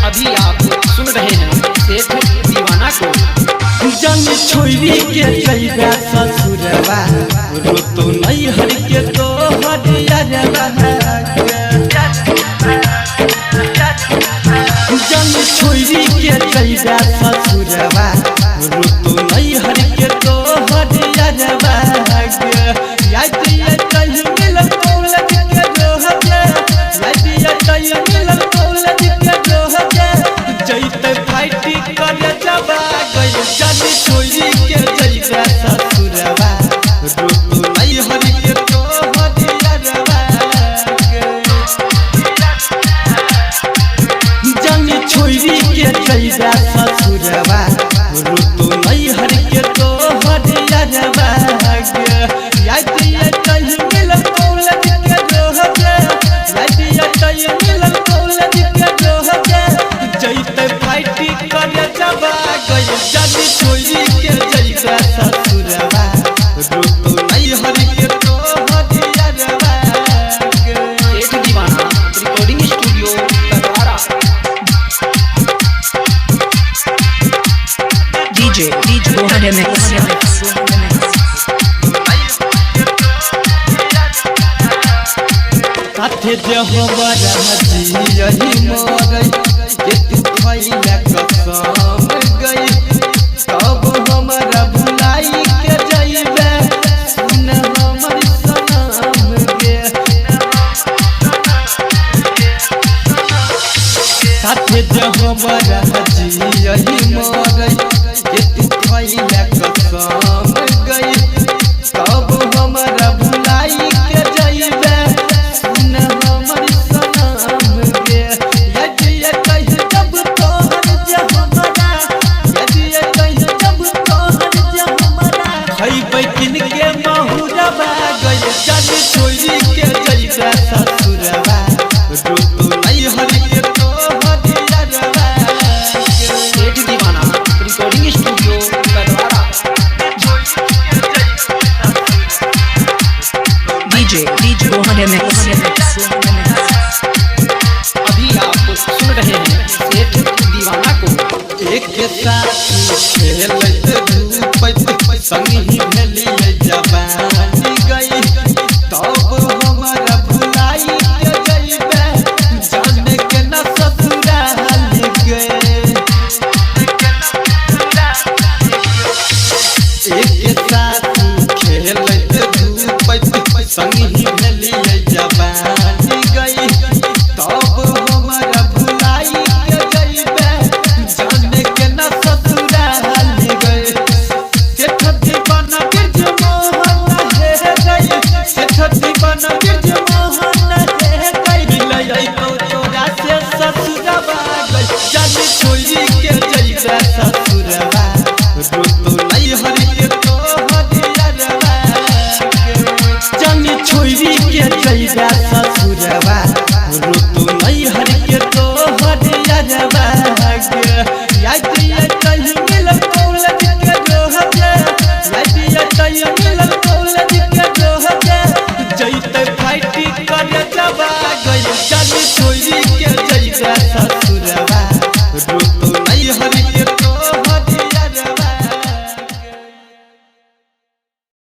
अभी आप सुन रहे हैं सेठ दीवाना को। जन छोरी के जइबा ससुरवा रो तो नहीं हर के तो हरियरवा जन छोरी के जइबा ससुरवा रो तो नहीं हर के तो हरियरवा याद ये कहीं मिल कौलज के जो है याद ये कहीं मिल कौलज के जो है जइते फाइटी कर जबा गई जन छोरी के जइबा ससुरवा रो तो नहीं हर के तो हरियरवा जन छोरी के जइबा ससुरवा रो तो नहीं हर के तो हरियरवा याद ये कहीं मिल कौलज के जो है याद ये कहीं मिल कौलज के जो है जइते फाइटी कर जबा गई जन छोरी के जइबा ससुरवा रो तो नहीं हर के तो हरियरवा सेठ दीवाना रिकॉर्डिंग स्टूडियो कटवारा। DJ Gohan Mix. साथे जे हमारा हजी यही मरई के तू खइला कसम गई तब हमारा भुलाई के जइबे सुन हमर सनम गे साथे जे हमारा हजी यही मरई के तू खइला कसम गई तब हमारा भुलाई के जइबे सुन हमर सनम गे याद ये कहीं जब तोहर जे हमारा याद ये कहीं जब तोहर जे हमारा खइबै किन के महुरवा गई जन छोरी के जइबा ससुरवा रो तो नहीं हर के तो हरियरवा सेठ दीवाना रिकॉर्डिंग स्टूडियो कटवारा। DJ Gohan Mix. अभी आप सुन रहे हैं सेठ दीवाना को। एक साथ खेलत धूपत संग ही भेलिए जवानी गई तब हमारा भुलाई के जइबे जाने के न ससुराल गए एक साथ खेलत धूपत संग ही भेलिए जवानी गई तब हमारा भुलाई के जइबे जाने के न ससुराल गए सेठ दीवाना गिरज मोहन हे गई सेठ दीवाना गिरज मोहन हे गई मिलई तो तोरा से ससुरवा गई जन छोरी के जइबा ससुरवा रो तो नहीं हर के तो हरियरवा जन छोरी के जइबा ससुरवा रो तो नहीं हर के तो हरियरवा याद ये कहीं मिल कौलज के जो है याद ये कहीं मिल कौलज के जो है जइते फाइटी कर जबा गई जन छोरी के जइबा ससुरवा रो तो नहीं हर के तो